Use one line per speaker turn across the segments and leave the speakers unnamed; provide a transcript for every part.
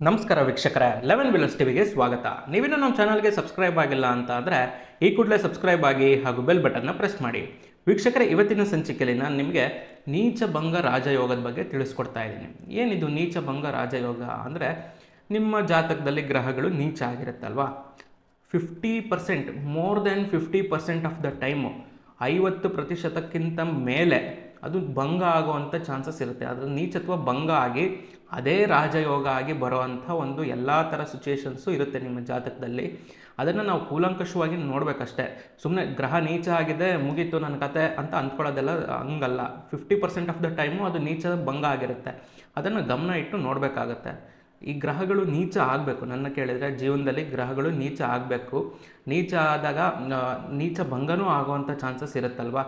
ನಮಸ್ಕಾರ ವೀಕ್ಷಕರೇ, 11 ವಿಲರ್ಸ್ ಟಿವಿಗೆ ಸ್ವಾಗತ. ನೀವಿನ್ನೂ ನಮ್ಮ ಚಾನಲ್ಗೆ ಸಬ್ಸ್ಕ್ರೈಬ್ ಆಗಿಲ್ಲ ಅಂತ ಅಂದರೆ ಈ ಕೂಡಲೇ ಸಬ್ಸ್ಕ್ರೈಬ್ ಆಗಿ ಹಾಗೂ ಬೆಲ್ ಬಟನ್ನ ಪ್ರೆಸ್ ಮಾಡಿ. ವೀಕ್ಷಕರೇ, ಇವತ್ತಿನ ಸಂಚಿಕೆಯಲ್ಲಿ ನಾನು ನಿಮಗೆ ನೀಚಭಂಗ ರಾಜಯೋಗದ ಬಗ್ಗೆ ತಿಳಿಸ್ಕೊಡ್ತಾ ಇದ್ದೀನಿ. ಏನಿದು ನೀಚಭಂಗ ರಾಜಯೋಗ ಅಂದರೆ, ನಿಮ್ಮ ಜಾತಕದಲ್ಲಿ ಗ್ರಹಗಳು ನೀಚ ಆಗಿರುತ್ತಲ್ವಾ, 50%, more than 50% of the time, 50%ಕ್ಕಿಂತ ಮೇಲೆ ಅದು ಭಂಗ ಆಗುವಂಥ ಚಾನ್ಸಸ್ ಇರುತ್ತೆ. ಅದರ ನೀಚತ್ವ ಭಂಗ ಆಗಿ ಅದೇ ರಾಜಯೋಗ ಆಗಿ ಬರೋವಂಥ ಒಂದು ಎಲ್ಲ ಥರ ಸಿಚುವೇಶನ್ಸು ಇರುತ್ತೆ ನಿಮ್ಮ ಜಾತಕದಲ್ಲಿ. ಅದನ್ನು ನಾವು ಕೂಲಂಕಷವಾಗಿ ನೋಡಬೇಕಷ್ಟೇ. ಸುಮ್ಮನೆ ಗ್ರಹ ನೀಚ ಆಗಿದೆ ಮುಗೀತು ನನ್ನ ಕತೆ ಅಂತ ಅಂದ್ಕೊಳ್ಳೋದೆಲ್ಲ ಹಂಗಲ್ಲ. 50% ಆಫ್ ದ ಟೈಮು ಅದು ನೀಚ ಭಂಗ ಆಗಿರುತ್ತೆ. ಅದನ್ನು ಗಮನ ಇಟ್ಟು ನೋಡಬೇಕಾಗತ್ತೆ. ಈ ಗ್ರಹಗಳು ನೀಚ ಆಗಬೇಕು. ನನ್ನ ಕೇಳಿದರೆ ಜೀವನದಲ್ಲಿ ಗ್ರಹಗಳು ನೀಚ ಆಗಬೇಕು. ನೀಚ ಆದಾಗ ನೀಚ ಭಂಗನೂ ಆಗುವಂಥ ಚಾನ್ಸಸ್ ಇರುತ್ತಲ್ವ.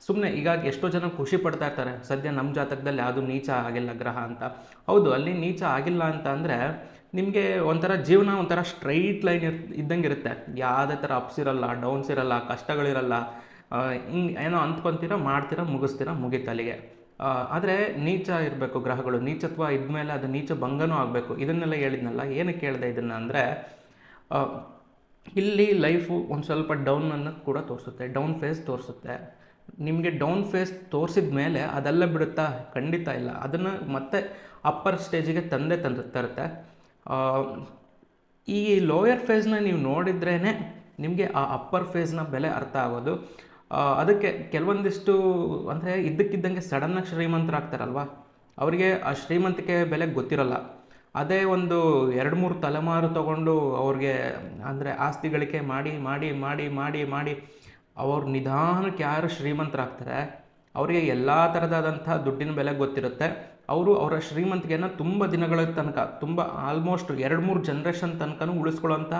ಸುಮ್ಮನೆ ಈಗ ಎಷ್ಟೋ ಜನ ಖುಷಿ ಪಡ್ತಾ ಇರ್ತಾರೆ, ಸದ್ಯ ನಮ್ಮ ಜಾತಕದಲ್ಲಿ ಯಾವುದು ನೀಚ ಆಗಿಲ್ಲ ಗ್ರಹ ಅಂತ. ಹೌದು, ಅಲ್ಲಿ ನೀಚ ಆಗಿಲ್ಲ ಅಂತ ಅಂದರೆ ನಿಮಗೆ ಒಂಥರ ಜೀವನ ಒಂಥರ ಸ್ಟ್ರೈಟ್ ಲೈನ್ ಇದ್ದಂಗೆ ಇರುತ್ತೆ. ಯಾವುದೇ ಥರ ಅಪ್ಸ್ ಇರಲ್ಲ, ಡೌನ್ಸ್ ಇರಲ್ಲ, ಕಷ್ಟಗಳಿರಲ್ಲ. ಹಿಂಗೆ ಏನೋ ಅಂದ್ಕೊತೀರ, ಮಾಡ್ತೀರಾ, ಮುಗಿಸ್ತೀರಾ, ಮುಗೀತು ಅಲ್ಲಿಗೆ. ಆದರೆ ನೀಚ ಇರಬೇಕು ಗ್ರಹಗಳು. ನೀಚತ್ವ ಇದ್ಮೇಲೆ ಅದು ನೀಚ ಭಂಗನೂ ಆಗಬೇಕು. ಇದನ್ನೆಲ್ಲ ಹೇಳಿದ್ನಲ್ಲ. ಏನಕ್ಕೆ ಹೇಳಿದೆ ಇದನ್ನು ಅಂದರೆ, ಇಲ್ಲಿ ಲೈಫು ಒಂದು ಸ್ವಲ್ಪ ಡೌನನ್ನು ಕೂಡ ತೋರಿಸುತ್ತೆ, ಡೌನ್ ಫೇಸ್ ತೋರಿಸುತ್ತೆ. ನಿಮಗೆ ಡೌನ್ ಫೇಸ್ ತೋರಿಸಿದ ಮೇಲೆ ಅದೆಲ್ಲ ಬಿಡುತ್ತಾ? ಖಂಡಿತ ಇಲ್ಲ. ಅದನ್ನು ಮತ್ತೆ ಅಪ್ಪರ್ ಸ್ಟೇಜಿಗೆ ತರುತ್ತೆ. ಈ ಲೋಯರ್ ಫೇಸ್ನ ನೀವು ನೋಡಿದ್ರೇ ನಿಮಗೆ ಆ ಅಪ್ಪರ್ ಫೇಸ್ನ ಬೆಲೆ ಅರ್ಥ ಆಗೋದು. ಅದಕ್ಕೆ ಕೆಲವೊಂದಿಷ್ಟು ಅಂದರೆ ಇದ್ದಕ್ಕಿದ್ದಂಗೆ ಸಡನ್ನಾಗಿ ಶ್ರೀಮಂತರಾಗ್ತಾರಲ್ವ, ಅವರಿಗೆ ಆ ಶ್ರೀಮಂತಿಕೆ ಬೆಲೆ ಗೊತ್ತಿರಲ್ಲ. ಅದೇ ಒಂದು 2-3 ತಲೆಮಾರು ತೊಗೊಂಡು ಅವ್ರಿಗೆ ಅಂದರೆ ಆಸ್ತಿ ಗಳಿಕೆ ಮಾಡಿ ಮಾಡಿ ಮಾಡಿ ಮಾಡಿ ಮಾಡಿ ಅವ್ರು ನಿಧಾನಕ್ಕೆ ಯಾರು ಶ್ರೀಮಂತರಾಗ್ತಾರೆ, ಅವರಿಗೆ ಎಲ್ಲ ಥರದಾದಂಥ ದುಡ್ಡಿನ ಬೆಲೆ ಗೊತ್ತಿರುತ್ತೆ. ಅವರು ಅವರ ಶ್ರೀಮಂತಿಕೆಯನ್ನು ತುಂಬ ದಿನಗಳ ತನಕ, ತುಂಬ ಆಲ್ಮೋಸ್ಟ್ 2-3 ಜನ್ರೇಷನ್ ತನಕನೂ ಉಳಿಸ್ಕೊಳ್ಳೋಂಥ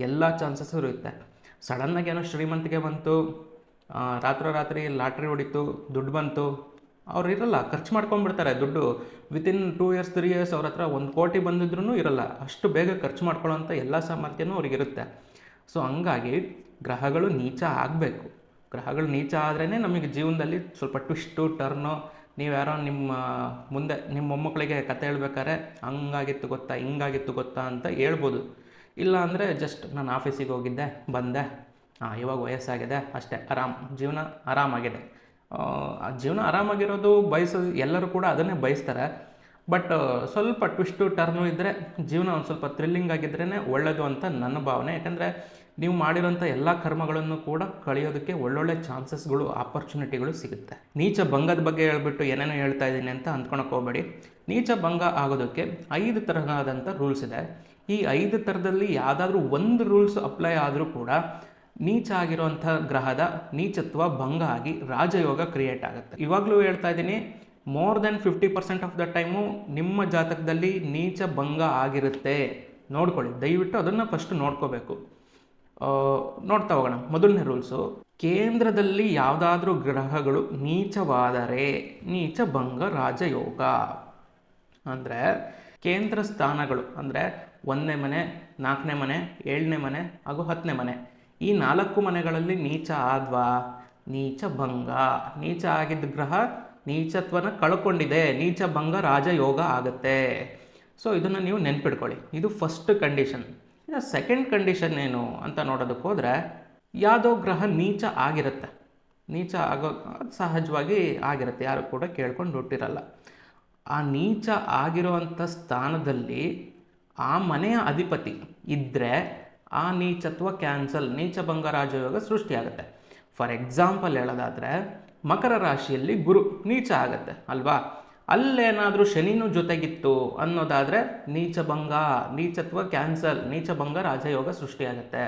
ಎಲ್ಲ ಚಾನ್ಸಸ್ಸು ಇರುತ್ತೆ. ಸಡನ್ನಾಗಿ ಏನೋ ಶ್ರೀಮಂತಿಕೆ ಬಂತು, ರಾತ್ರಿ ಲಾಟ್ರಿ ಹೊಡಿತು, ದುಡ್ಡು ಬಂತು, ಅವ್ರು ಇರಲ್ಲ, ಖರ್ಚು ಮಾಡ್ಕೊಂಡ್ಬಿಡ್ತಾರೆ ದುಡ್ಡು. ವಿತಿನ್ 2 ಇಯರ್ಸ್ 3 ಇಯರ್ಸ್ ಅವ್ರ ಹತ್ರ 1 ಕೋಟಿ ಬಂದಿದ್ರೂ ಇರಲ್ಲ. ಅಷ್ಟು ಬೇಗ ಖರ್ಚು ಮಾಡ್ಕೊಳ್ಳೋಂಥ ಎಲ್ಲ ಸಾಮರ್ಥ್ಯನೂ ಅವ್ರಿಗಿರುತ್ತೆ. ಸೊ ಹಂಗಾಗಿ ಗ್ರಹಗಳು ನೀಚ ಆಗಬೇಕು. ಗ್ರಹಗಳು ನೀಚ ಆದ್ರೇ ನಮಗೆ ಜೀವನದಲ್ಲಿ ಸ್ವಲ್ಪ ಟ್ವಿಸ್ಟು ಟರ್ನು. ನೀವು ಯಾರೋ ಮುಂದೆ ನಿಮ್ಮ ಮೊಮ್ಮಕ್ಕಳಿಗೆ ಕತೆ ಹೇಳ್ಬೇಕಾದ್ರೆ ಹಂಗಾಗಿತ್ತು ಗೊತ್ತಾ, ಹಿಂಗಾಗಿತ್ತು ಗೊತ್ತಾ ಅಂತ ಹೇಳ್ಬೋದು. ಇಲ್ಲ ಅಂದರೆ ಜಸ್ಟ್ ನಾನು ಆಫೀಸಿಗೆ ಹೋಗಿದ್ದೆ, ಬಂದೆ, ಇವಾಗ ವಯಸ್ಸಾಗಿದೆ ಅಷ್ಟೇ, ಜೀವನ ಆರಾಮಾಗಿದೆ. ಜೀವನ ಆರಾಮಾಗಿರೋದು ಬಯಸೋದು ಎಲ್ಲರೂ ಕೂಡ ಅದನ್ನೇ ಬಯಸ್ತಾರೆ. ಬಟ್ ಸ್ವಲ್ಪ ಟ್ವಿಸ್ಟು ಟರ್ನು ಇದ್ದರೆ ಜೀವನ ಒಂದು ಸ್ವಲ್ಪ ಥ್ರಿಲ್ಲಿಂಗ್ ಆಗಿದ್ರೇ ಒಳ್ಳೆಯದು ಅಂತ ನನ್ನ ಭಾವನೆ. ಯಾಕಂದರೆ ನೀವು ಮಾಡಿರೋಂಥ ಎಲ್ಲ ಕರ್ಮಗಳನ್ನು ಕೂಡ ಕಳೆಯೋದಕ್ಕೆ ಒಳ್ಳೊಳ್ಳೆ ಚಾನ್ಸಸ್ಗಳು, ಆಪರ್ಚುನಿಟಿಗಳು ಸಿಗುತ್ತೆ. ನೀಚ ಭಂಗದ ಬಗ್ಗೆ ಹೇಳ್ಬಿಟ್ಟು ಏನೇನೋ ಹೇಳ್ತಾ ಇದ್ದೀನಿ ಅಂತ ಅಂದ್ಕೊಳಕ್ಕೆ ಹೋಗಬೇಡಿ. ನೀಚ ಭಂಗ ಆಗೋದಕ್ಕೆ 5 ತರಹದಂಥ ರೂಲ್ಸ್ ಇದೆ. ಈ 5 ಥರದಲ್ಲಿ ಯಾವುದಾದ್ರೂ ಒಂದು ರೂಲ್ಸ್ ಅಪ್ಲೈ ಆದರೂ ಕೂಡ ನೀಚ ಆಗಿರುವಂಥ ಗ್ರಹದ ನೀಚತ್ವ ಭಂಗ ಆಗಿ ರಾಜಯೋಗ ಕ್ರಿಯೇಟ್ ಆಗುತ್ತೆ. ಇವಾಗಲೂ ಹೇಳ್ತಾ ಇದ್ದೀನಿ, more than 50% of the time ನಿಮ್ಮ ಜಾತಕದಲ್ಲಿ ನೀಚ ಭಂಗ ಆಗಿರುತ್ತೆ. ನೋಡ್ಕೊಳ್ಳಿ, ದಯವಿಟ್ಟು ಅದನ್ನು ಫಸ್ಟ್ ನೋಡ್ಕೋಬೇಕು. ನೋಡ್ತಾ ಹೋಗೋಣ. ಮೊದಲನೇ ರೂಲ್ಸು, ಕೇಂದ್ರದಲ್ಲಿ ಯಾವುದಾದ್ರೂ ಗ್ರಹಗಳು ನೀಚವಾದರೆ ನೀಚ ಭಂಗ ರಾಜಯೋಗ. ಅಂದರೆ ಕೇಂದ್ರ ಸ್ಥಾನಗಳು ಅಂದರೆ 1ನೇ ಮನೆ, 4ನೇ ಮನೆ, 7ನೇ ಮನೆ ಹಾಗೂ 10ನೇ ಮನೆ, ಈ 4 ಮನೆಗಳಲ್ಲಿ ನೀಚ ಆದ್ವಾ, ನೀಚ ಭಂಗ. ನೀಚ ಆಗಿದ್ದ ಗ್ರಹ ನೀಚತ್ವನ ಕಳ್ಕೊಂಡಿದೆ, ನೀಚ ಭಂಗ ರಾಜಯೋಗ ಆಗುತ್ತೆ. ಸೊ ಇದನ್ನು ನೀವು ನೆನ್ಪಿಡ್ಕೊಳ್ಳಿ. ಇದು ಫಸ್ಟ್ ಕಂಡೀಷನ್. ಇನ್ನು ಸೆಕೆಂಡ್ ಕಂಡೀಷನ್ ಏನು ಅಂತ ನೋಡೋದಕ್ಕೆ ಹೋದರೆ, ಯಾವುದೋ ಗ್ರಹ ನೀಚ ಆಗಿರುತ್ತೆ. ನೀಚ ಆಗೋ ಸಹಜವಾಗಿ ಆಗಿರುತ್ತೆ, ಯಾರು ಕೂಡ ಕೇಳ್ಕೊಂಡು ಹುಟ್ಟಿರಲ್ಲ. ಆ ನೀಚ ಆಗಿರುವಂಥ ಸ್ಥಾನದಲ್ಲಿ ಆ ಮನೆಯ ಅಧಿಪತಿ ಇದ್ದರೆ ಆ ನೀಚತ್ವ ಕ್ಯಾನ್ಸಲ್, ನೀಚಭಂಗ ರಾಜಯೋಗ ಸೃಷ್ಟಿಯಾಗುತ್ತೆ. ಫಾರ್ ಎಕ್ಸಾಂಪಲ್ ಹೇಳೋದಾದರೆ, ಮಕರ ರಾಶಿಯಲ್ಲಿ ಗುರು ನೀಚ ಆಗುತ್ತೆ ಅಲ್ವಾ, ಅಲ್ಲೇನಾದರೂ ಶನಿನೂ ಜೊತೆಗಿತ್ತು ಅನ್ನೋದಾದರೆ ನೀಚಭಂಗ, ನೀಚತ್ವ ಕ್ಯಾನ್ಸಲ್, ನೀಚಭಂಗ ರಾಜಯೋಗ ಸೃಷ್ಟಿಯಾಗುತ್ತೆ.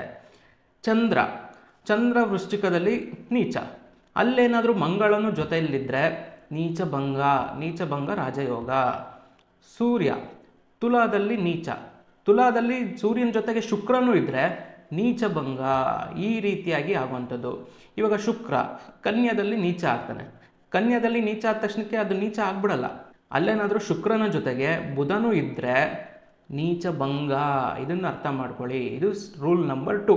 ಚಂದ್ರ ವೃಶ್ಚಿಕದಲ್ಲಿ ನೀಚ, ಅಲ್ಲೇನಾದರೂ ಮಂಗಳನು ಜೊತೆಯಲ್ಲಿದ್ದರೆ ನೀಚಭಂಗ, ನೀಚಭಂಗ ರಾಜಯೋಗ. ಸೂರ್ಯ ತುಲಾದಲ್ಲಿ ನೀಚ, ತುಲಾದಲ್ಲಿ ಸೂರ್ಯನ ಜೊತೆಗೆ ಶುಕ್ರನೂ ಇದ್ದರೆ ನೀಚಭಂಗ, ಈ ರೀತಿಯಾಗಿ ಆಗುವಂಥದ್ದು. ಇವಾಗ ಶುಕ್ರ ಕನ್ಯಾದಲ್ಲಿ ನೀಚ ಆಗ್ತಾನೆ. ಕನ್ಯಾದಲ್ಲಿ ನೀಚ ಆದ ತಕ್ಷಣಕ್ಕೆ ಅದು ನೀಚ ಆಗ್ಬಿಡಲ್ಲ. ಅಲ್ಲೇನಾದರೂ ಶುಕ್ರನ ಜೊತೆಗೆ ಬುಧನೂ ಇದ್ದರೆ ನೀಚಭಂಗ. ಇದನ್ನು ಅರ್ಥ ಮಾಡ್ಕೊಳ್ಳಿ. ಇದು ರೂಲ್ ನಂಬರ್ 2.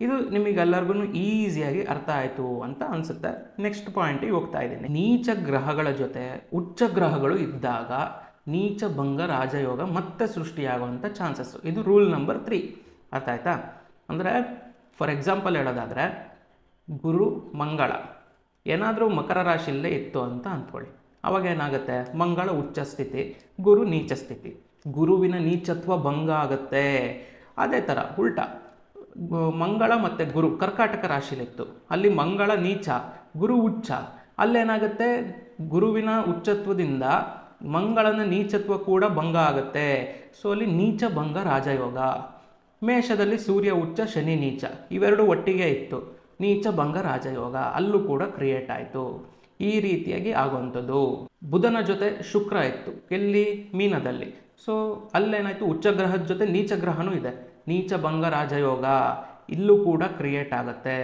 ಇದು ನಿಮಗೆಲ್ಲರಿಗೂ ಈಸಿಯಾಗಿ ಅರ್ಥ ಆಯಿತು ಅಂತ ಅನಿಸುತ್ತೆ. ನೆಕ್ಸ್ಟ್ ಪಾಯಿಂಟಿಗೆ ಹೋಗ್ತಾ ಇದ್ದೀನಿ. ನೀಚ ಗ್ರಹಗಳ ಜೊತೆ ಉಚ್ಚ ಗ್ರಹಗಳು ಇದ್ದಾಗ ನೀಚ ಭಂಗ ರಾಜಯೋಗ ಮತ್ತೆ ಸೃಷ್ಟಿಯಾಗುವಂಥ ಚಾನ್ಸಸ್ಸು. ಇದು ರೂಲ್ ನಂಬರ್ 3. ಅರ್ಥ ಆಯ್ತಾ? ಅಂದರೆ ಫಾರ್ ಎಕ್ಸಾಂಪಲ್ ಹೇಳೋದಾದರೆ, ಗುರು ಮಂಗಳ ಏನಾದರೂ ಮಕರ ರಾಶಿಯಲ್ಲೇ ಇತ್ತು ಅಂತ ಅಂದ್ಕೊಳ್ಳಿ. ಅವಾಗ ಏನಾಗುತ್ತೆ? ಮಂಗಳ ಉಚ್ಚ ಸ್ಥಿತಿ, ಗುರು ನೀಚ ಸ್ಥಿತಿ, ಗುರುವಿನ ನೀಚತ್ವ ಭಂಗ ಆಗುತ್ತೆ. ಅದೇ ಥರ ಉಲ್ಟಾ ಮಂಗಳ ಮತ್ತು ಗುರು ಕರ್ಕಾಟಕ ರಾಶಿಲಿತ್ತು, ಅಲ್ಲಿ ಮಂಗಳ ನೀಚ, ಗುರು ಉಚ್ಚ, ಅಲ್ಲೇನಾಗುತ್ತೆ? ಗುರುವಿನ ಉಚ್ಚತ್ವದಿಂದ ಮಂಗಳನ ನೀಚತ್ವ ಕೂಡ ಭಂಗ ಆಗುತ್ತೆ. ಸೊ ಅಲ್ಲಿ ನೀಚ ಭಂಗ ರಾಜಯೋಗ. ಮೇಷದಲ್ಲಿ ಸೂರ್ಯ ಉಚ್ಚ, ಶನಿ ನೀಚ, ಇವೆರಡು ಒಟ್ಟಿಗೆ ಇತ್ತು, ನೀಚ ಭಂಗ ರಾಜಯೋಗ ಅಲ್ಲೂ ಕೂಡ ಕ್ರಿಯೇಟ್ ಆಯಿತು. ಈ ರೀತಿಯಾಗಿ ಆಗುವಂಥದ್ದು. ಬುಧನ ಜೊತೆ ಶುಕ್ರ ಇತ್ತು, ಎಲ್ಲಿ? ಮೀನದಲ್ಲಿ. ಸೊ ಅಲ್ಲೇನಾಯಿತು? ಉಚ್ಚ ಗ್ರಹದ ಜೊತೆ ನೀಚ ಗ್ರಹನೂ ಇದೆ, ನೀಚ ಭಂಗ ರಾಜಯೋಗ ಇಲ್ಲೂ ಕೂಡ ಕ್ರಿಯೇಟ್ ಆಗುತ್ತೆ.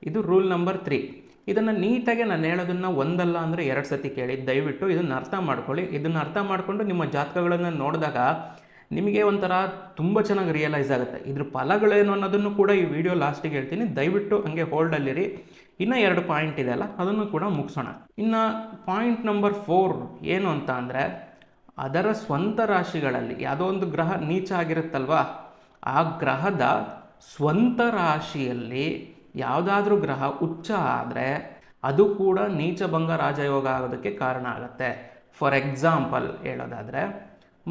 ಇದು ರೂಲ್ ನಂಬರ್ 3. ಇದನ್ನು ನೀಟಾಗಿ ನಾನು ಹೇಳೋದನ್ನು ಒಂದಲ್ಲ ಅಂದರೆ 2 ಸತಿ ಕೇಳಿ, ದಯವಿಟ್ಟು ಇದನ್ನು ಅರ್ಥ ಮಾಡ್ಕೊಳ್ಳಿ. ಇದನ್ನು ಅರ್ಥ ಮಾಡಿಕೊಂಡು ನಿಮ್ಮ ಜಾತಕಗಳನ್ನು ನೋಡಿದಾಗ ನಿಮಗೆ ಒಂಥರ ತುಂಬ ಚೆನ್ನಾಗಿ ರಿಯಲೈಸ್ ಆಗುತ್ತೆ. ಇದ್ರ ಫಲಗಳೇನು ಅನ್ನೋದನ್ನು ಕೂಡ ಈ ವಿಡಿಯೋ ಲಾಸ್ಟಿಗೆ ಹೇಳ್ತೀನಿ, ದಯವಿಟ್ಟು ಹಂಗೆ ಹೋಲ್ಡಲ್ಲಿರಿ. ಇನ್ನೂ 2 ಪಾಯಿಂಟ್ ಇದೆ ಅಲ್ಲ, ಅದನ್ನು ಕೂಡ ಮುಗಿಸೋಣ. ಇನ್ನು ಪಾಯಿಂಟ್ ನಂಬರ್ 4 ಏನು ಅಂತ ಅಂದರೆ, ಅದರ ಸ್ವಂತ ರಾಶಿಗಳಲ್ಲಿ ಯಾವುದೋ ಒಂದು ಗ್ರಹ ನೀಚ ಆಗಿರುತ್ತಲ್ವ, ಆ ಗ್ರಹದ ಸ್ವಂತ ರಾಶಿಯಲ್ಲಿ ಯಾವುದಾದ್ರೂ ಗ್ರಹ ಉಚ್ಚ ಆದರೆ ಅದು ಕೂಡ ನೀಚ ಭಂಗ ರಾಜಯೋಗ ಆಗೋದಕ್ಕೆ ಕಾರಣ ಆಗುತ್ತೆ. ಫಾರ್ ಎಕ್ಸಾಂಪಲ್ ಹೇಳೋದಾದರೆ,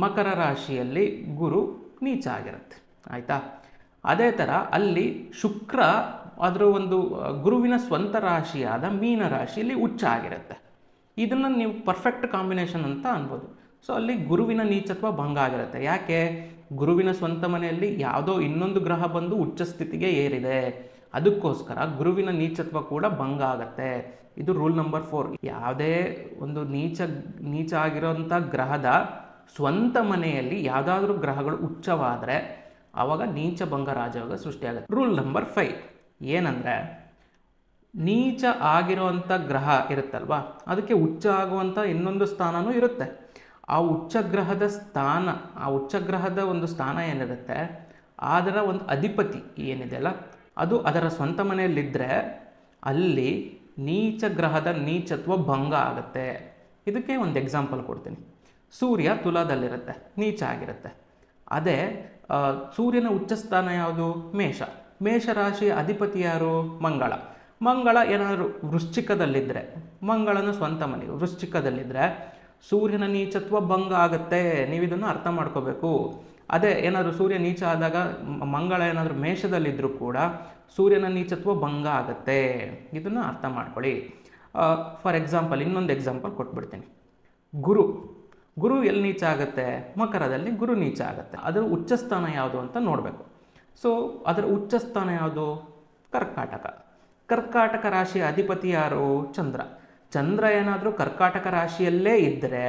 ಮಕರ ರಾಶಿಯಲ್ಲಿ ಗುರು ನೀಚ ಆಗಿರುತ್ತೆ, ಆಯಿತಾ? ಅದೇ ಥರ ಅಲ್ಲಿ ಶುಕ್ರ ಅದರ ಒಂದು ಗುರುವಿನ ಸ್ವಂತ ರಾಶಿಯಾದ ಮೀನ ರಾಶಿಯಲ್ಲಿ ಉಚ್ಚ ಆಗಿರುತ್ತೆ. ಇದನ್ನು ನೀವು ಪರ್ಫೆಕ್ಟ್ ಕಾಂಬಿನೇಷನ್ ಅಂತ ಅನ್ಬೋದು. ಸೊ ಅಲ್ಲಿ ಗುರುವಿನ ನೀಚತ್ವ ಭಂಗ ಆಗಿರುತ್ತೆ. ಯಾಕೆ? ಗುರುವಿನ ಸ್ವಂತ ಮನೆಯಲ್ಲಿ ಯಾವುದೋ ಇನ್ನೊಂದು ಗ್ರಹ ಬಂದು ಉಚ್ಚ ಸ್ಥಿತಿಗೆ ಏರಿದೆ, ಅದಕ್ಕೋಸ್ಕರ ಗುರುವಿನ ನೀಚತ್ವ ಕೂಡ ಭಂಗ ಆಗುತ್ತೆ. ಇದು ರೂಲ್ ನಂಬರ್ 4. ಯಾವುದೇ ಒಂದು ನೀಚ ಆಗಿರೋಂಥ ಗ್ರಹದ ಸ್ವಂತ ಮನೆಯಲ್ಲಿ ಯಾವುದಾದ್ರೂ ಗ್ರಹಗಳು ಉಚ್ಚವಾದರೆ ಆವಾಗ ನೀಚ ಭಂಗ ರಾಜಯೋಗ ಸೃಷ್ಟಿಯಾಗುತ್ತೆ. ರೂಲ್ ನಂಬರ್ 5 ಏನಂದರೆ, ನೀಚ ಆಗಿರೋವಂಥ ಗ್ರಹ ಇರುತ್ತಲ್ವ, ಅದಕ್ಕೆ ಉಚ್ಚ ಆಗುವಂಥ ಇನ್ನೊಂದು ಸ್ಥಾನವೂ ಇರುತ್ತೆ. ಆ ಉಚ್ಚಗ್ರಹದ ಸ್ಥಾನ, ಆ ಉಚ್ಚಗ್ರಹದ ಒಂದು ಸ್ಥಾನ ಏನಿರುತ್ತೆ, ಅದರ ಒಂದು ಅಧಿಪತಿ ಏನಿದೆಯಲ್ಲ, ಅದು ಅದರ ಸ್ವಂತ ಮನೆಯಲ್ಲಿದ್ದರೆ ಅಲ್ಲಿ ನೀಚ ಗ್ರಹದ ನೀಚತ್ವ ಭಂಗ ಆಗುತ್ತೆ. ಇದಕ್ಕೆ ಒಂದು ಎಕ್ಸಾಂಪಲ್ ಕೊಡ್ತೀನಿ. ಸೂರ್ಯ ತುಲಾದಲ್ಲಿರುತ್ತೆ, ನೀಚ ಆಗಿರುತ್ತೆ. ಅದೇ ಸೂರ್ಯನ ಉಚ್ಚ ಸ್ಥಾನ ಯಾವುದು? ಮೇಷ ರಾಶಿಯ ಅಧಿಪತಿ ಯಾರು? ಮಂಗಳ ಏನಾದರೂ ವೃಶ್ಚಿಕದಲ್ಲಿದ್ದರೆ, ಮಂಗಳನ ಸ್ವಂತ ಮನೆ ವೃಶ್ಚಿಕದಲ್ಲಿದ್ದರೆ ಸೂರ್ಯನ ನೀಚತ್ವ ಭಂಗ ಆಗುತ್ತೆ. ನೀವು ಇದನ್ನು ಅರ್ಥ ಮಾಡ್ಕೋಬೇಕು. ಅದೇ ಏನಾದರೂ ಸೂರ್ಯ ನೀಚ ಆದಾಗ ಮಂಗಳ ಏನಾದರೂ ಮೇಷದಲ್ಲಿದ್ದರೂ ಕೂಡ ಸೂರ್ಯನ ನೀಚತ್ವ ಭಂಗ ಆಗುತ್ತೆ. ಇದನ್ನು ಅರ್ಥ ಮಾಡ್ಕೊಳ್ಳಿ. ಫಾರ್ ಎಕ್ಸಾಂಪಲ್ ಇನ್ನೊಂದು ಎಕ್ಸಾಂಪಲ್ ಕೊಟ್ಬಿಡ್ತೀನಿ. ಗುರು ಎಲ್ಲಿ ನೀಚ ಆಗುತ್ತೆ? ಮಕರದಲ್ಲಿ ಗುರು ನೀಚ ಆಗುತ್ತೆ. ಅದರ ಉಚ್ಚಸ್ಥಾನ ಯಾವುದು ಅಂತ ನೋಡಬೇಕು. ಸೊ ಅದರ ಉಚ್ಚಸ್ಥಾನ ಯಾವುದು? ಕರ್ಕಾಟಕ ರಾಶಿಯ ಅಧಿಪತಿ ಯಾರು? ಚಂದ್ರ ಏನಾದರೂ ಕರ್ಕಾಟಕ ರಾಶಿಯಲ್ಲೇ ಇದ್ದರೆ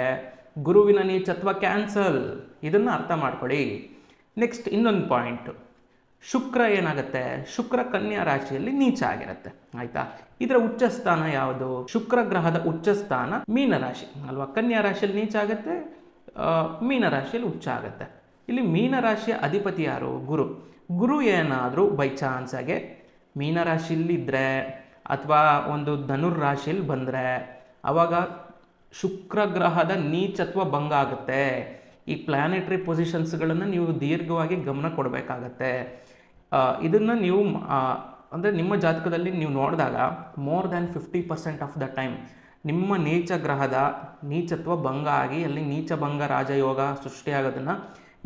ಗುರುವಿನ ನೀಚತ್ವ ಕ್ಯಾನ್ಸಲ್. ಇದನ್ನು ಅರ್ಥ ಮಾಡ್ಕೊಳ್ಳಿ. ನೆಕ್ಸ್ಟ್ ಇನ್ನೊಂದು ಪಾಯಿಂಟು, ಶುಕ್ರ ಏನಾಗುತ್ತೆ? ಶುಕ್ರ ಕನ್ಯಾ ರಾಶಿಯಲ್ಲಿ ನೀಚ ಆಗಿರುತ್ತೆ, ಆಯಿತಾ? ಇದರ ಉಚ್ಚಸ್ಥಾನ ಯಾವುದು? ಶುಕ್ರ ಗ್ರಹದ ಉಚ್ಚಸ್ಥಾನ ಮೀನರಾಶಿ ಅಲ್ವಾ? ಕನ್ಯಾ ರಾಶಿಯಲ್ಲಿ ನೀಚ ಆಗುತ್ತೆ, ಮೀನರಾಶಿಯಲ್ಲಿ ಉಚ್ಚ ಆಗುತ್ತೆ. ಇಲ್ಲಿ ಮೀನರಾಶಿಯ ಅಧಿಪತಿ ಯಾರು? ಗುರು ಏನಾದರೂ ಬೈ ಚಾನ್ಸಾಗೆ ಮೀನರಾಶಿಯಲ್ಲಿದ್ದರೆ ಅಥವಾ ಒಂದು ಧನುರ್ ರಾಶಿಯಲ್ಲಿ ಬಂದರೆ ಆವಾಗ ಶುಕ್ರ ಗ್ರಹದ ನೀಚತ್ವ ಭಂಗ ಆಗುತ್ತೆ. ಈ ಪ್ಲಾನೆಟರಿ ಪೊಸಿಷನ್ಸ್ಗಳನ್ನು ನೀವು ದೀರ್ಘವಾಗಿ ಗಮನ ಕೊಡಬೇಕಾಗತ್ತೆ. ಇದನ್ನು ನೀವು ಅಂದರೆ ನಿಮ್ಮ ಜಾತಕದಲ್ಲಿ ನೀವು ನೋಡಿದಾಗ more than 50% of the time ನಿಮ್ಮ ನೀಚ ಗ್ರಹದ ನೀಚತ್ವ ಭಂಗ ಆಗಿ ಅಲ್ಲಿ ನೀಚ ಭಂಗ ರಾಜಯೋಗ ಸೃಷ್ಟಿಯಾಗೋದನ್ನು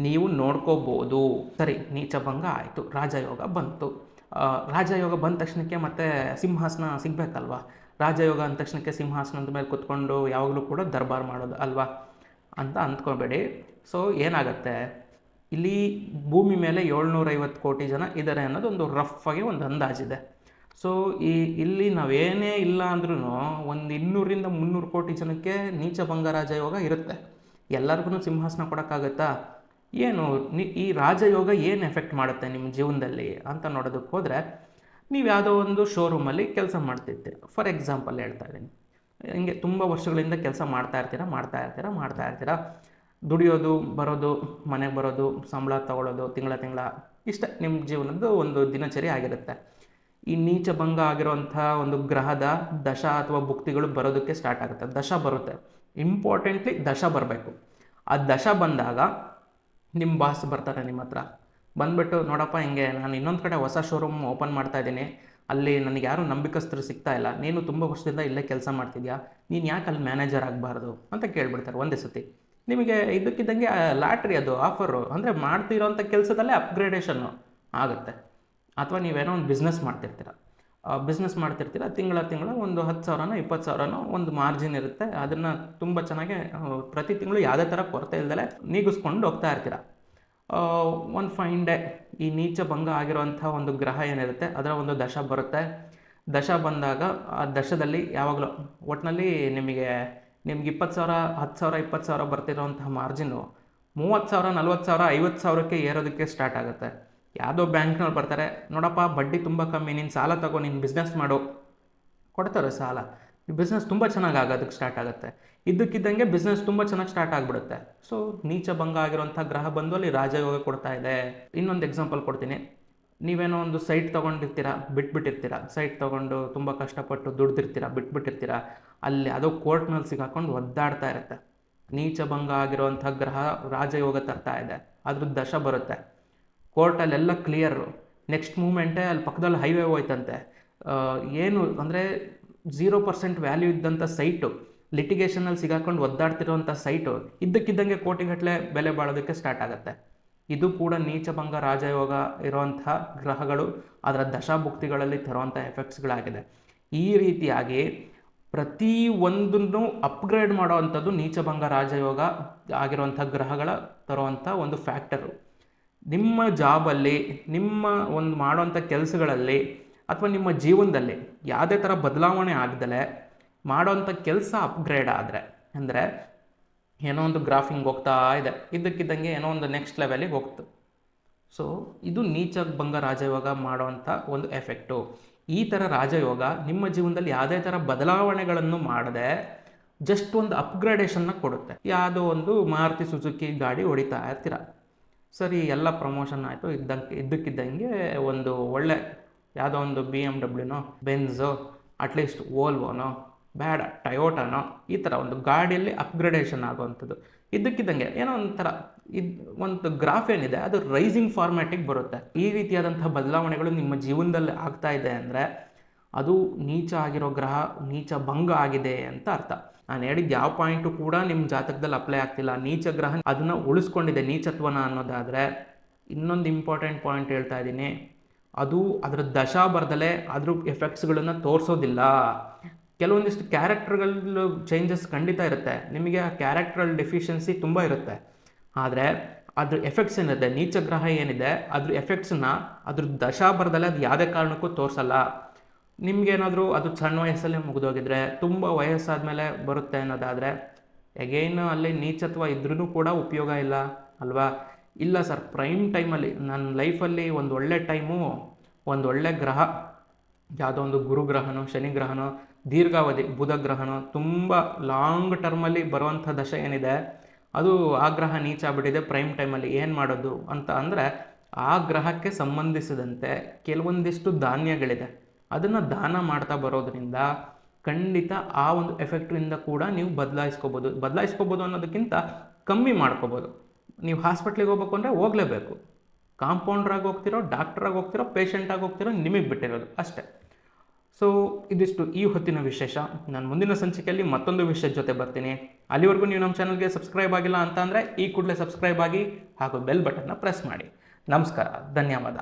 ನೀವು ನೋಡ್ಕೋಬೋದು. ಸರಿ, ನೀಚ ಭಂಗ ಆಯಿತು, ರಾಜಯೋಗ ಬಂತು. ರಾಜಯೋಗ ಬಂದ ತಕ್ಷಣಕ್ಕೆ ಮತ್ತೆ ಸಿಂಹಾಸನ ಸಿಗಬೇಕಲ್ವ? ರಾಜಯೋಗ ಅಂದ ತಕ್ಷಣಕ್ಕೆ ಸಿಂಹಾಸನದ ಮೇಲೆ ಕೂತ್ಕೊಂಡು ಯಾವಾಗಲೂ ಕೂಡ ದರ್ಬಾರ್ ಮಾಡೋದು ಅಲ್ವಾ ಅಂತ ಅಂದ್ಕೊಬೇಡಿ. ಸೊ ಏನಾಗುತ್ತೆ, ಇಲ್ಲಿ ಭೂಮಿ ಮೇಲೆ 750 ಕೋಟಿ ಜನ ಇದ್ದಾರೆ ಅನ್ನೋದು ಒಂದು ರಫ್ ಆಗಿ ಒಂದು ಅಂದಾಜಿದೆ. ಸೊ ಇಲ್ಲಿ ನಾವೇನೇ ಇಲ್ಲ ಅಂದ್ರೂ ಒಂದು 200ರಿಂದ 300 ಕೋಟಿ ಜನಕ್ಕೆ ನೀಚ ಭಂಗ ರಾಜಯೋಗ ಇರುತ್ತೆ. ಎಲ್ಲರಿಗೂ ಸಿಂಹಾಸನ ಕೊಡೋಕ್ಕಾಗತ್ತಾ? ಏನು ಈ ರಾಜಯೋಗ ಏನು ಎಫೆಕ್ಟ್ ಮಾಡುತ್ತೆ ನಿಮ್ಮ ಜೀವನದಲ್ಲಿ ಅಂತ ನೋಡೋದಕ್ಕೆ ಹೋದರೆ, ನೀವು ಯಾವುದೋ ಒಂದು ಶೋರೂಮಲ್ಲಿ ಕೆಲಸ ಮಾಡ್ತಿರ್ತೀರ. ಫಾರ್ ಎಕ್ಸಾಂಪಲ್ ಹೇಳ್ತಾ ಇದ್ದೀನಿ, ಹಿಂಗೆ ತುಂಬ ವರ್ಷಗಳಿಂದ ಕೆಲಸ ಮಾಡ್ತಾ ಇರ್ತೀರ. ದುಡಿಯೋದು, ಬರೋದು, ಮನೆಗೆ ಬರೋದು, ಸಂಬಳ ತೊಗೊಳ್ಳೋದು, ತಿಂಗಳ ಇಷ್ಟೇ ನಿಮ್ಮ ಜೀವನದ್ದು ಒಂದು ದಿನಚರಿ ಆಗಿರುತ್ತೆ. ಈ ನೀಚ ಭಂಗ ಆಗಿರೋಂಥ ಒಂದು ಗ್ರಹದ ದಶ ಅಥವಾ ಭುಕ್ತಿಗಳು ಬರೋದಕ್ಕೆ ಸ್ಟಾರ್ಟ್ ಆಗುತ್ತೆ. ದಶ ಬರುತ್ತೆ, ಇಂಪಾರ್ಟೆಂಟ್ಲಿ ದಶ ಬರಬೇಕು. ಆ ದಶ ಬಂದಾಗ ನಿಮ್ಮ ಬಾಸ್ ಬರ್ತಾರೆ ನಿಮ್ಮ ಹತ್ರ, ಬಂದುಬಿಟ್ಟು ನೋಡಪ್ಪ ಹಿಂಗೆ ನಾನು ಇನ್ನೊಂದು ಕಡೆ ಹೊಸ ಶೋರೂಮ್ ಓಪನ್ ಮಾಡ್ತಾ ಇದ್ದೀನಿ, ಅಲ್ಲಿ ನನಗೆ ಯಾರೂ ನಂಬಿಕಸ್ಥರು ಸಿಗ್ತಾ ಇಲ್ಲ, ನೀನು ತುಂಬ ವರ್ಷದಿಂದ ಇಲ್ಲೇ ಕೆಲಸ ಮಾಡ್ತಿದ್ಯಾ, ನೀನು ಯಾಕೆ ಅಲ್ಲಿ ಮ್ಯಾನೇಜರ್ ಆಗಬಾರ್ದು ಅಂತ ಕೇಳ್ಬಿಡ್ತಾರೆ ಒಂದೇ ಸತಿ. ನಿಮಗೆ ಇದ್ದಕ್ಕಿದ್ದಂಗೆ ಲಾಟ್ರಿ, ಅದು ಆಫರು, ಅಂದರೆ ಮಾಡ್ತಿರೋಂಥ ಕೆಲಸದಲ್ಲೇ ಅಪ್ಗ್ರೇಡೇಷನ್ನು ಆಗುತ್ತೆ. ಅಥವಾ ನೀವೇನೋ ಒಂದು ಬಿಸ್ನೆಸ್ ಮಾಡ್ತಿರ್ತೀರ, ತಿಂಗಳ ಒಂದು 10,000ನೋ 20,000ನೋ ಒಂದು ಮಾರ್ಜಿನ್ ಇರುತ್ತೆ, ಅದನ್ನು ತುಂಬ ಚೆನ್ನಾಗಿ ಪ್ರತಿ ತಿಂಗಳು ಯಾವುದೇ ಥರ ಕೊರತೆ ಇಲ್ದಲೆ ನೀಗಿಸ್ಕೊಂಡು ಹೋಗ್ತಾ ಇರ್ತೀರ. ಒಂದು ಫೈನ್ ಡೇ ಈ ನೀಚ ಭಂಗ ಆಗಿರುವಂಥ ಒಂದು ಗ್ರಹ ಏನಿರುತ್ತೆ ಅದರ ಒಂದು ದಶ ಬರುತ್ತೆ. ದಶ ಬಂದಾಗ ಆ ದಶದಲ್ಲಿ ಯಾವಾಗಲೂ ಒಟ್ಟಿನಲ್ಲಿ ನಿಮಗೆ 20,000, 10,000, 20,000 ಬರ್ತಿರೋಂತಹ ಮಾರ್ಜಿನ್ನು 30,000, 40,000, 50,000ಕ್ಕೆ ಏರೋದಕ್ಕೆ ಸ್ಟಾರ್ಟ್ ಆಗುತ್ತೆ. ಯಾವುದೋ ಬ್ಯಾಂಕ್ನವ್ರು ಬರ್ತಾರೆ, ನೋಡಪ್ಪ ಬಡ್ಡಿ ತುಂಬ ಕಮ್ಮಿ, ನೀನು ಸಾಲ ತಗೋ, ನೀನು ಬಿಸ್ನೆಸ್ ಮಾಡು, ಕೊಡ್ತಾರೆ ಸಾಲ. ಈ ಬಿಸ್ನೆಸ್ ತುಂಬ ಚೆನ್ನಾಗಿ ಆಗೋದಕ್ಕೆ ಸ್ಟಾರ್ಟ್ ಆಗುತ್ತೆ. ಇದ್ದಕ್ಕಿದ್ದಂಗೆ ಬಿಸ್ನೆಸ್ ತುಂಬ ಚೆನ್ನಾಗಿ ಸ್ಟಾರ್ಟ್ ಆಗಿಬಿಡುತ್ತೆ. ಸೊ ನೀಚ ಭಂಗ ಆಗಿರೋಂಥ ಗ್ರಹ ಬಂದು ಅಲ್ಲಿ ರಾಜಯೋಗ ಕೊಡ್ತಾ ಇದೆ. ಇನ್ನೊಂದು ಎಕ್ಸಾಂಪಲ್ ಕೊಡ್ತೀನಿ. ನೀವೇನೋ ಒಂದು ಸೈಟ್ ತೊಗೊಂಡಿರ್ತೀರ, ಬಿಟ್ಬಿಟ್ಟಿರ್ತೀರ, ಸೈಟ್ ತೊಗೊಂಡು ತುಂಬ ಕಷ್ಟಪಟ್ಟು ದುಡ್ದಿರ್ತೀರ, ಬಿಟ್ಬಿಟ್ಟಿರ್ತೀರ, ಅಲ್ಲಿ ಅದೋ ಕೋರ್ಟ್ನಲ್ಲಿ ಸಿಗಾಕೊಂಡು ಒದ್ದಾಡ್ತಾ ಇರುತ್ತೆ. ನೀಚ ಭಂಗ ಆಗಿರೋವಂಥ ಗ್ರಹ ರಾಜಯೋಗ ತರ್ತಾ ಇದೆ, ಅದ್ರ ದಶ ಬರುತ್ತೆ. ಕೋರ್ಟಲ್ಲೆಲ್ಲ ಕ್ಲಿಯರು, ನೆಕ್ಸ್ಟ್ ಮೂಮೆಂಟೇ ಅಲ್ಲಿ ಪಕ್ಕದಲ್ಲಿ ಹೈವೇ ಹೋಯ್ತಂತೆ. ಏನು ಅಂದರೆ 0% ವ್ಯಾಲ್ಯೂ ಇದ್ದಂಥ ಸೈಟು, ಲಿಟಿಗೇಷನಲ್ಲಿ ಸಿಗಾಕೊಂಡು ಒದ್ದಾಡ್ತಿರೋಂಥ ಸೈಟು ಇದ್ದಕ್ಕಿದ್ದಂಗೆ ಕೋಟಿಗಟ್ಟಲೆ ಬೆಲೆ ಬಾಳೋದಕ್ಕೆ ಸ್ಟಾರ್ಟ್ ಆಗುತ್ತೆ. ಇದು ಕೂಡ ನೀಚಭಂಗ ರಾಜಯೋಗ ಇರುವಂಥ ಗ್ರಹಗಳು ಅದರ ದಶಾಭುಕ್ತಿಗಳಲ್ಲಿ ತರುವಂಥ ಎಫೆಕ್ಟ್ಸ್ಗಳಾಗಿದೆ. ಈ ರೀತಿಯಾಗಿ ಪ್ರತಿ ಒಂದನ್ನು ಅಪ್ಗ್ರೇಡ್ ಮಾಡೋ ಅಂಥದ್ದು ನೀಚಭಂಗ ರಾಜಯೋಗ ಆಗಿರುವಂಥ ಗ್ರಹಗಳ ತರುವಂಥ ಒಂದು ಫ್ಯಾಕ್ಟರು. ನಿಮ್ಮ ಜಾಬಲ್ಲಿ, ನಿಮ್ಮ ಒಂದು ಮಾಡೋಂಥ ಕೆಲಸಗಳಲ್ಲಿ ಅಥವಾ ನಿಮ್ಮ ಜೀವನದಲ್ಲಿ ಯಾವುದೇ ಥರ ಬದಲಾವಣೆ ಆಗದಲೇ ಮಾಡೋಂಥ ಕೆಲಸ ಅಪ್ಗ್ರೇಡ್ ಆದರೆ, ಅಂದರೆ ಏನೋ ಒಂದು ಗ್ರಾಫಿಂಗ್ ಹೋಗ್ತಾ ಇದೆ, ಇದ್ದಕ್ಕಿದ್ದಂಗೆ ಏನೋ ಒಂದು ನೆಕ್ಸ್ಟ್ ಲೆವೆಲಿಗೆ ಹೋಗ್ತು. ಸೊ ಇದು ನೀಚ ಭಂಗ ರಾಜಯೋಗ ಮಾಡೋವಂಥ ಒಂದು ಎಫೆಕ್ಟು. ಈ ಥರ ರಾಜಯೋಗ ನಿಮ್ಮ ಜೀವನದಲ್ಲಿ ಯಾವುದೇ ಥರ ಬದಲಾವಣೆಗಳನ್ನು ಮಾಡದೆ ಜಸ್ಟ್ ಒಂದು ಅಪ್ಗ್ರೇಡೇಷನ್ನ ಕೊಡುತ್ತೆ. ಯಾವುದೋ ಒಂದು ಮಾರುತಿ ಸುಜುಕಿ ಗಾಡಿ ಹೊಡಿತಾ ಇರ್ತೀರ, ಸರಿ ಎಲ್ಲ ಪ್ರಮೋಷನ್ ಆಯಿತು, ಇದ್ದಕ್ಕಿದ್ದಂಗೆ ಒಂದು ಒಳ್ಳೆ ಯಾವುದೋ ಒಂದು BMW, ಬೆನ್ಝೋ, ಅಟ್ಲೀಸ್ಟ್ ವೋಲ್ವೋನೋ, ಬೇಡ ಟಯೋಟಾನೋ, ಈ ಥರ ಒಂದು ಗಾಡಿಯಲ್ಲಿ ಅಪ್ಗ್ರೇಡೇಷನ್ ಆಗುವಂಥದ್ದು. ಇದ್ದಕ್ಕಿದ್ದಂಗೆ ಏನೋ ಒಂಥರ ಒಂದು ಗ್ರಾಫ್ ಏನಿದೆ ಅದು ರೈಸಿಂಗ್ ಫಾರ್ಮ್ಯಾಟಿಗೆ ಬರುತ್ತೆ. ಈ ರೀತಿಯಾದಂಥ ಬದಲಾವಣೆಗಳು ನಿಮ್ಮ ಜೀವನದಲ್ಲಿ ಆಗ್ತಾ ಇದೆ ಅಂದರೆ ಅದು ನೀಚ ಆಗಿರೋ ಗ್ರಹ ನೀಚ ಭಂಗ ಆಗಿದೆ ಅಂತ ಅರ್ಥ. ನಾನು ಹೇಳಿದ ಯಾವ ಪಾಯಿಂಟು ಕೂಡ ನಿಮ್ಮ ಜಾತಕದಲ್ಲಿ ಅಪ್ಲೈ ಆಗ್ತಿಲ್ಲ. ನೀಚ ಗ್ರಹ ಅದನ್ನು ಉಳಿಸ್ಕೊಂಡಿದೆ ನೀಚತ್ವನ ಅನ್ನೋದಾದರೆ. ಇನ್ನೊಂದು ಇಂಪಾರ್ಟೆಂಟ್ ಪಾಯಿಂಟ್ ಹೇಳ್ತಾ ಇದ್ದೀನಿ, ಅದು ಅದರ ದಶಾ ಬರ್ದಲೇ ಅದ್ರ ಎಫೆಕ್ಟ್ಸ್ಗಳನ್ನು ತೋರಿಸೋದಿಲ್ಲ. ಕೆಲವೊಂದಿಷ್ಟು ಕ್ಯಾರೆಕ್ಟರ್ಗಳು ಚೇಂಜಸ್ ಖಂಡಿತ ಇರುತ್ತೆ, ನಿಮಗೆ ಆ ಕ್ಯಾರೆಕ್ಟ್ರಲ್ ಡೆಫಿಷಿಯನ್ಸಿ ತುಂಬ ಇರುತ್ತೆ. ಆದರೆ ಅದ್ರ ಎಫೆಕ್ಟ್ಸ್ ಏನಿದೆ, ನೀಚ ಗ್ರಹ ಏನಿದೆ ಅದ್ರ ಎಫೆಕ್ಟ್ಸನ್ನ ಅದ್ರ ದಶಾ ಬರ್ದಲೇ ಅದು ಯಾವುದೇ ಕಾರಣಕ್ಕೂ ತೋರಿಸಲ್ಲ. ನಿಮಗೇನಾದರೂ ಅದು ಸಣ್ಣ ವಯಸ್ಸಲ್ಲೇ ಮುಗಿದೋಗಿದ್ರೆ, ತುಂಬ ವಯಸ್ಸಾದಮೇಲೆ ಬರುತ್ತೆ ಅನ್ನೋದಾದರೆ ಎಗೈನ್ ಅಲ್ಲಿ ನೀಚತ್ವ ಇದ್ರೂ ಕೂಡ ಉಪಯೋಗ ಇಲ್ಲ ಅಲ್ವಾ? ಇಲ್ಲ ಸರ್, ಪ್ರೈಮ್ ಟೈಮಲ್ಲಿ ನನ್ನ ಲೈಫಲ್ಲಿ ಒಂದು ಒಳ್ಳೆ ಟೈಮು, ಒಂದು ಒಳ್ಳೆ ಗ್ರಹ, ಯಾವುದೋ ಒಂದು ಗುರುಗ್ರಹನೋ ಶನಿ ಗ್ರಹನೋ ದೀರ್ಘಾವಧಿ ಬುಧ ಗ್ರಹನೋ ತುಂಬ ಲಾಂಗ್ ಟರ್ಮಲ್ಲಿ ಬರುವಂಥ ದಶೆ ಏನಿದೆ ಅದು ಆ ಗ್ರಹ ನೀಚ ಆಗ್ಬಿಟ್ಟಿದೆ ಪ್ರೈಮ್ ಟೈಮಲ್ಲಿ, ಏನು ಮಾಡೋದು ಅಂತ ಅಂದರೆ ಆ ಗ್ರಹಕ್ಕೆ ಸಂಬಂಧಿಸಿದಂತೆ ಕೆಲವೊಂದಿಷ್ಟು ಧಾನ್ಯಗಳಿದೆ, ಅದನ್ನು ದಾನ ಮಾಡ್ತಾ ಬರೋದ್ರಿಂದ ಖಂಡಿತ ಆ ಒಂದು ಎಫೆಕ್ಟಿಂದ ಕೂಡ ನೀವು ಬದಲಾಯಿಸ್ಕೋಬೋದು ಅನ್ನೋದಕ್ಕಿಂತ ಕಮ್ಮಿ ಮಾಡ್ಕೋಬೋದು. ನೀವು ಹಾಸ್ಪಿಟ್ಲಿಗೆ ಹೋಗ್ಬೇಕು ಅಂದರೆ ಹೋಗಲೇಬೇಕು, ಕಾಂಪೌಂಡ್ರಾಗಿ ಹೋಗ್ತಿರೋ, ಡಾಕ್ಟ್ರಾಗಿ ಹೋಗ್ತಿರೋ, ಪೇಷಂಟಾಗಿ ಹೋಗ್ತಿರೋ, ನಿಮಗೆ ಬಿಟ್ಟಿರೋದು ಅಷ್ಟೇ. ಸೊ ಇದಿಷ್ಟು ಈ ಹೊತ್ತಿನ ವಿಶೇಷ. ನಾನು ಮುಂದಿನ ಸಂಚಿಕೆಯಲ್ಲಿ ಮತ್ತೊಂದು ವಿಷಯದ ಜೊತೆ ಬರ್ತೀನಿ. ಅಲ್ಲಿವರೆಗೂ ನೀವು ನಮ್ಮ ಚಾನಲ್ಗೆ ಸಬ್ಸ್ಕ್ರೈಬ್ ಆಗಿಲ್ಲ ಅಂತ ಅಂದರೆ ಈ ಕೂಡಲೇ ಸಬ್ಸ್ಕ್ರೈಬ್ ಆಗಿ ಹಾಗೂ ಬೆಲ್ ಬಟನ್ನ ಪ್ರೆಸ್ ಮಾಡಿ. ನಮಸ್ಕಾರ, ಧನ್ಯವಾದ.